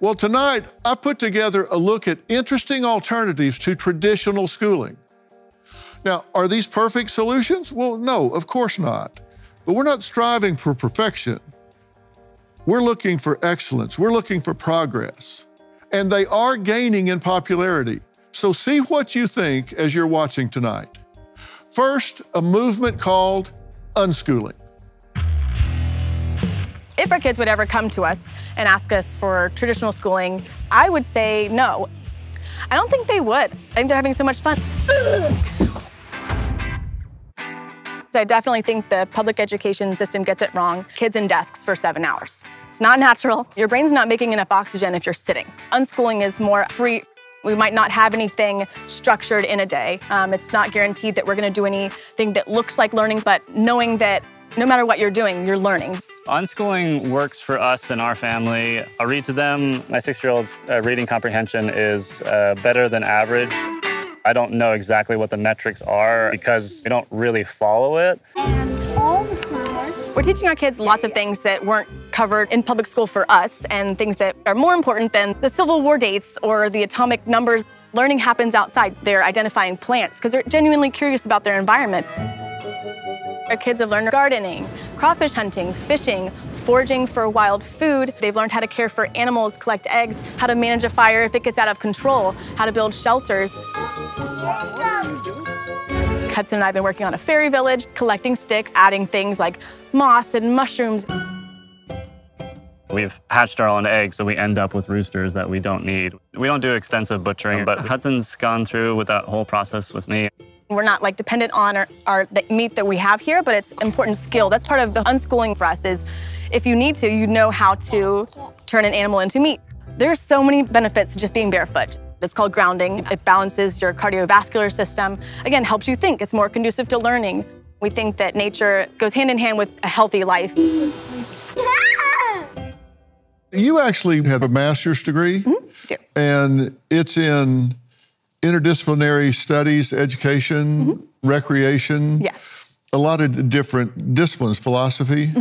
Well, tonight, I put together a look at interesting alternatives to traditional schooling. Now, are these perfect solutions? Well, no, of course not. But we're not striving for perfection. We're looking for excellence. We're looking for progress. And they are gaining in popularity. So see what you think as you're watching tonight. First, a movement called Unschooling. If our kids would ever come to us and ask us for traditional schooling, I would say no. I don't think they would. I think they're having so much fun. I definitely think the public education system gets it wrong. Kids in desks for 7 hours. It's not natural. Your brain's not making enough oxygen if you're sitting. Unschooling is more free. We might not have anything structured in a day. It's not guaranteed that we're gonna do anything that looks like learning, but knowing that no matter what you're doing, you're learning. Unschooling works for us and our family. I read to them. My 6-year-old's reading comprehension is better than average. I don't know exactly what the metrics are because we don't really follow it. We're teaching our kids lots of things that weren't covered in public school for us and things that are more important than the Civil War dates or the atomic numbers. Learning happens outside. They're identifying plants because they're genuinely curious about their environment. Our kids have learned gardening, crawfish hunting, fishing, foraging for wild food. They've learned how to care for animals, collect eggs, how to manage a fire if it gets out of control, how to build shelters. Hudson and I have been working on a fairy village, collecting sticks, adding things like moss and mushrooms. We've hatched our own eggs, so we end up with roosters that we don't need. We don't do extensive butchering, but Hudson's gone through with that whole process with me. We're not like dependent on the meat that we have here, but it's important skill. That's part of the unschooling for us is if you need to, you know how to turn an animal into meat. There's so many benefits to just being barefoot. It's called grounding. It balances your cardiovascular system. Again, helps you think. It's more conducive to learning. We think that nature goes hand in hand with a healthy life. You actually have a master's degree, Do. and it's in interdisciplinary studies, education, recreation. Yes. A lot of different disciplines, philosophy.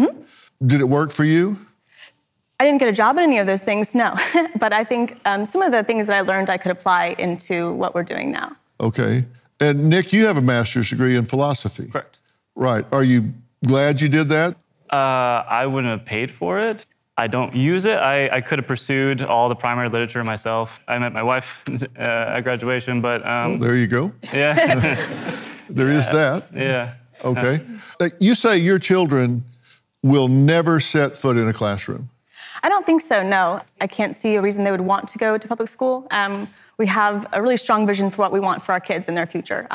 Did it work for you? I didn't get a job in any of those things, no. But I think some of the things that I learned I could apply into what we're doing now. Okay. And Nick, you have a master's degree in philosophy. Correct. Right. Are you glad you did that? I wouldn't have paid for it. I don't use it. I could have pursued all the primary literature myself. I met my wife at graduation, but... Well, there you go. Yeah. There is that. Yeah. Okay. You say your children will never set foot in a classroom. I don't think so, no. I can't see a reason they would want to go to public school. We have a really strong vision for what we want for our kids in their future.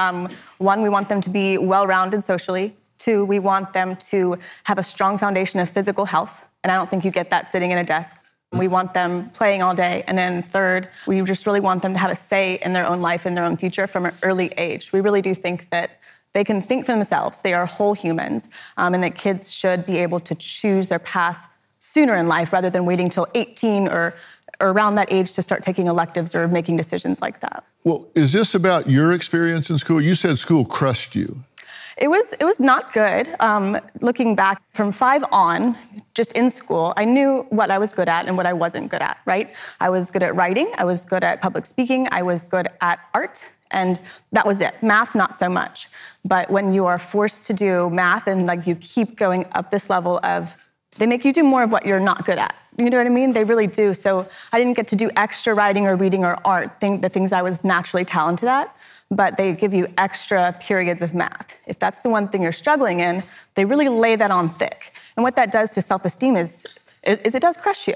One, we want them to be well-rounded socially. Two, we want them to have a strong foundation of physical health. And I don't think you get that sitting in a desk. We want them playing all day. And then third, we just really want them to have a say in their own life and their own future from an early age. We really do think that they can think for themselves. They are whole humans, and that kids should be able to choose their path sooner in life rather than waiting till 18 or around that age to start taking electives or making decisions like that. Well, is this about your experience in school? You said school crushed you. It was not good. Looking back from 5 on, just in school, I knew what I was good at and what I wasn't good at, right? I was good at writing, I was good at public speaking, I was good at art, and that was it. Math, not so much. But when you are forced to do math and like you keep going up this level of, they make you do more of what you're not good at. You know what I mean? They really do. So I didn't get to do extra writing or reading or art, the things I was naturally talented at. But they give you extra periods of math. If that's the one thing you're struggling in, they really lay that on thick. And what that does to self-esteem is it does crush you.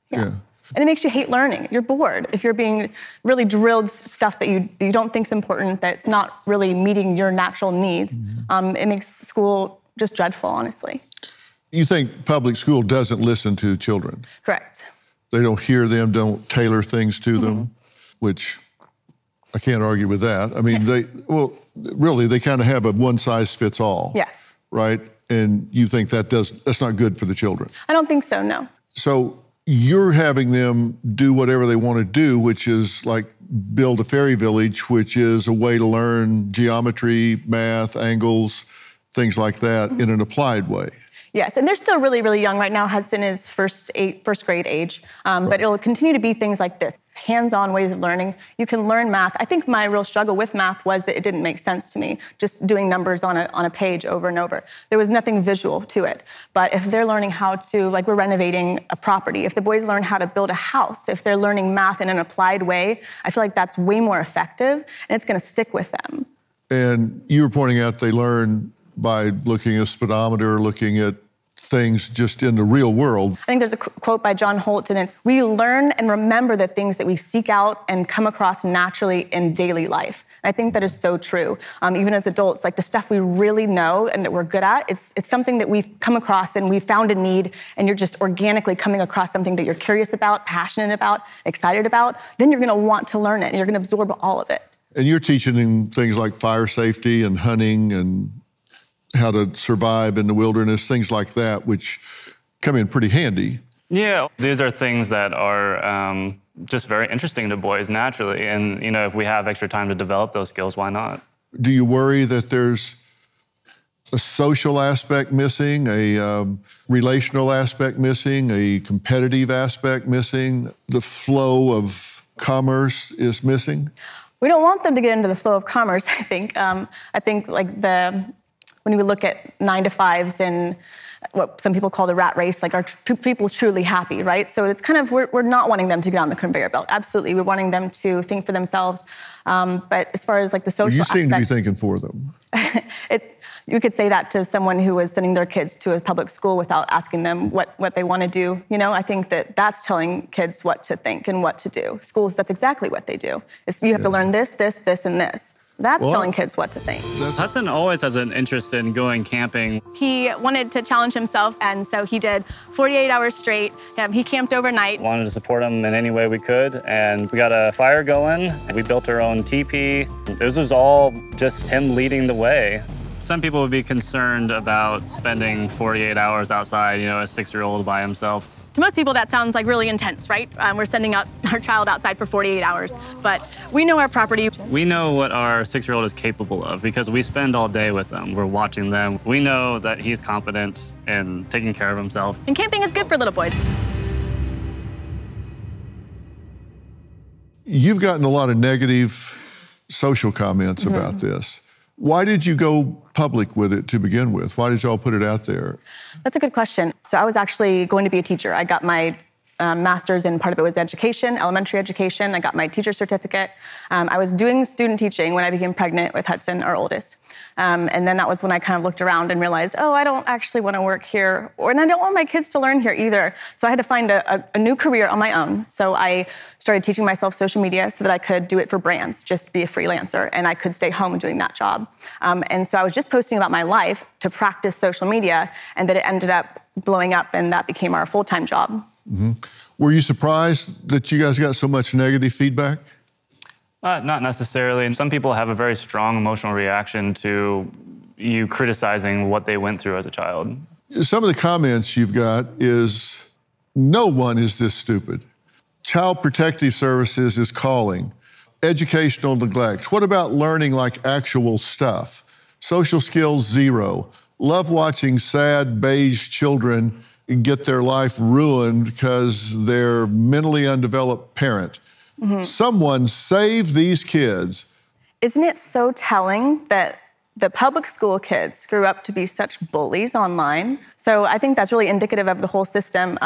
Yeah. And it makes you hate learning. You're bored. If you're being really drilled stuff that you don't think is important, that's not really meeting your natural needs, it makes school just dreadful, honestly. You think public school doesn't listen to children? Correct. They don't hear them, don't tailor things to them, which... I can't argue with that. I mean, they kind of have a one-size-fits-all. Yes. Right? And you think that's not good for the children? I don't think so, no. So you're having them do whatever they want to do, which is like build a fairy village, which is a way to learn geometry, math, angles, things like that in an applied way. Yes, and they're still really, really young. Right now, Hudson is first grade age, but it'll continue to be things like this, hands-on ways of learning. You can learn math. I think my real struggle with math was that it didn't make sense to me, just doing numbers on a page over and over. There was nothing visual to it. But if they're learning how to, like we're renovating a property, if the boys learn how to build a house, if they're learning math in an applied way, I feel like that's way more effective, and it's going to stick with them. And you were pointing out they learn by looking at a speedometer, looking at things just in the real world. I think there's a quote by John Holt, and it's, we learn and remember the things that we seek out and come across naturally in daily life. And I think that is so true. Even as adults, like the stuff we really know and that we're good at, it's something that we've come across and we've found a need, and you're just organically coming across something that you're curious about, passionate about, excited about, then you're gonna want to learn it, and you're gonna absorb all of it. And you're teaching them things like fire safety and hunting and how to survive in the wilderness, things like that, which come in pretty handy. Yeah, these are things that are just very interesting to boys naturally. And, you know, if we have extra time to develop those skills, why not? Do you worry that there's a social aspect missing, a relational aspect missing, a competitive aspect missing, the flow of commerce is missing? We don't want them to get into the flow of commerce, I think. I think like when we look at 9-to-5s and what some people call the rat race, like are people truly happy, right? So it's kind of, we're not wanting them to get on the conveyor belt. Absolutely, we're wanting them to think for themselves. But as far as like the social aspect, you seem to be thinking for them. You could say that to someone who was sending their kids to a public school without asking them what they want to do. You know, I think that's telling kids what to think and what to do. Schools, that's exactly what they do. You have to learn this, this, this, and this. That's telling kids what to think. Hudson always has an interest in going camping. He wanted to challenge himself, and so he did 48 hours straight. He camped overnight. Wanted to support him in any way we could, and we got a fire going. We built our own teepee. This was all just him leading the way. Some people would be concerned about spending 48 hours outside, you know, a 6-year-old by himself. To most people, that sounds like really intense, right? We're sending out our child outside for 48 hours, but we know our property. We know what our 6-year-old is capable of because we spend all day with them. We're watching them. We know that he's competent in taking care of himself. And camping is good for little boys. You've gotten a lot of negative social comments about this. Why did you go public with it to begin with? Why did y'all put it out there? That's a good question. So I was actually going to be a teacher. I got my master's, and part of it was education, elementary education. I got my teacher certificate. I was doing student teaching when I became pregnant with Hudson, our oldest. And then that was when I kind of looked around and realized, oh, I don't actually want to work here, and I don't want my kids to learn here either. So I had to find a new career on my own. So I started teaching myself social media so that I could do it for brands, just be a freelancer, and I could stay home doing that job. And so I was just posting about my life to practice social media, and then it ended up blowing up, and that became our full-time job. Were you surprised that you guys got so much negative feedback? Not necessarily. Some people have a very strong emotional reaction to you criticizing what they went through as a child. Some of the comments you've got is, no one is this stupid. Child Protective Services is calling. Educational neglect. What about learning like actual stuff? Social skills, 0. Love watching sad beige children get their life ruined because their mentally undeveloped parent. Someone save these kids. Isn't it so telling that the public school kids grew up to be such bullies online? So I think that's really indicative of the whole system.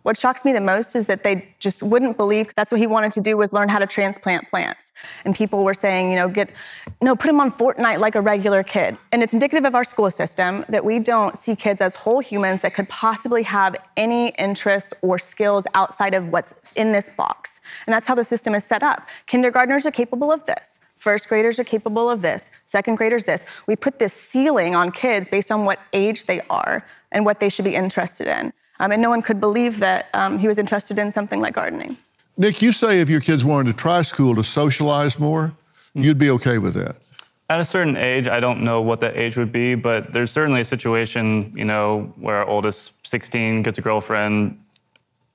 What shocks me the most is that they just wouldn't believe that's what he wanted to do, was learn how to transplant plants. And people were saying, put him on Fortnite like a regular kid. And it's indicative of our school system that we don't see kids as whole humans that could possibly have any interests or skills outside of what's in this box. And that's how the system is set up. Kindergartners are capable of this. First graders are capable of this. Second graders this. We put this ceiling on kids based on what age they are and what they should be interested in. And no one could believe that he was interested in something like gardening. Nick, you say if your kids wanted to try school to socialize more, you'd be okay with that. At a certain age, I don't know what that age would be, but there's certainly a situation, where our oldest 16 gets a girlfriend.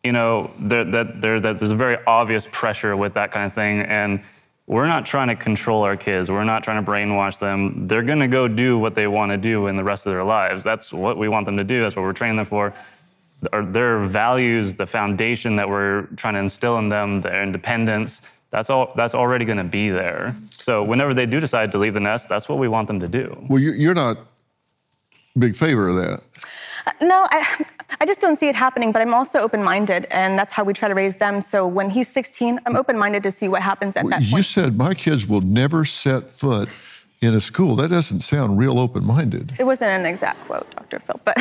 There's a very obvious pressure with that kind of thing, and we're not trying to control our kids. We're not trying to brainwash them. They're going to go do what they want to do in the rest of their lives. That's what we want them to do. That's what we're training them for. Their values, the foundation that we're trying to instill in them, their independence, that's already going to be there. So whenever they do decide to leave the nest, that's what we want them to do. Well, you're not a big favor of that. No, I just don't see it happening, but I'm also open-minded, and that's how we try to raise them. So when he's 16, I'm open-minded to see what happens at that point. You said my kids will never set foot in a school. That doesn't sound real open-minded. It wasn't an exact quote, Dr. Phil, but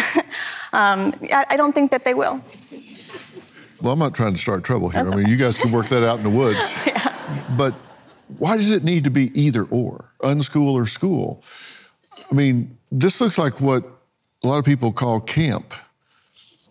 I don't think that they will. Well, I'm not trying to start trouble here. I mean, you guys can work that out in the woods. Yeah. But why does it need to be either or, unschool or school? I mean, this looks like what a lot of people call camp,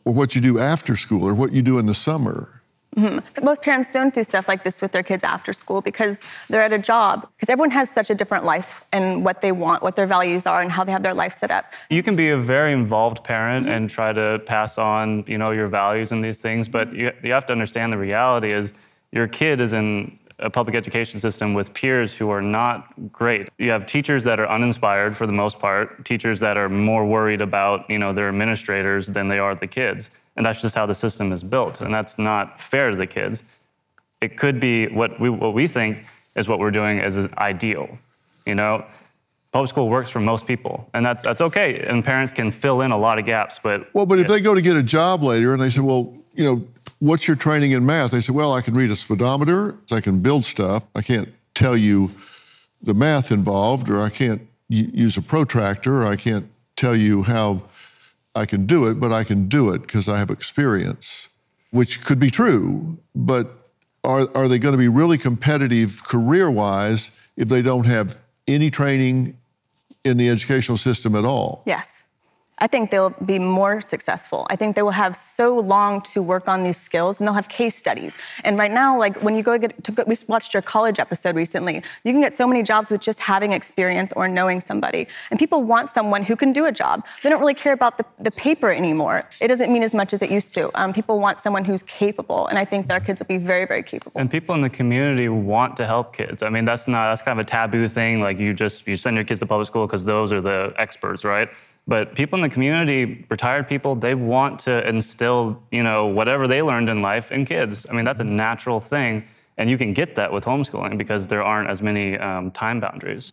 or what you do after school, or what you do in the summer. Mm-hmm. Most parents don't do stuff like this with their kids after school because they're at a job, because everyone has such a different life and what they want, what their values are, and how they have their life set up. You can be a very involved parent and try to pass on, your values and these things, but you have to understand the reality is your kid is in a public education system with peers who are not great. You have teachers that are uninspired for the most part, teachers that are more worried about, their administrators than they are the kids. And that's just how the system is built, and that's not fair to the kids. It could be what we think is what we're doing is ideal. Public school works for most people, and that's okay. And parents can fill in a lot of gaps, but if they go to get a job later and they say, well, what's your training in math? They say, well, I can read a speedometer, I can build stuff. I can't tell you the math involved, or I can't use a protractor, or I can't tell you how I can do it, but I can do it because I have experience, which could be true, but are they going to be really competitive career-wise if they don't have any training in the educational system at all? Yes. I think they'll be more successful. I think they will have so long to work on these skills, and they'll have case studies. And right now, like when you we watched your college episode recently, you can get so many jobs with just having experience or knowing somebody. And people want someone who can do a job. They don't really care about the paper anymore. It doesn't mean as much as it used to. People want someone who's capable, and I think that our kids will be very, very capable. And people in the community want to help kids. I mean, that's kind of a taboo thing. Like you send your kids to public school because those are the experts, right? But people in the community, retired people, they want to instill, whatever they learned in life in kids. I mean, that's a natural thing. And you can get that with homeschooling because there aren't as many time boundaries.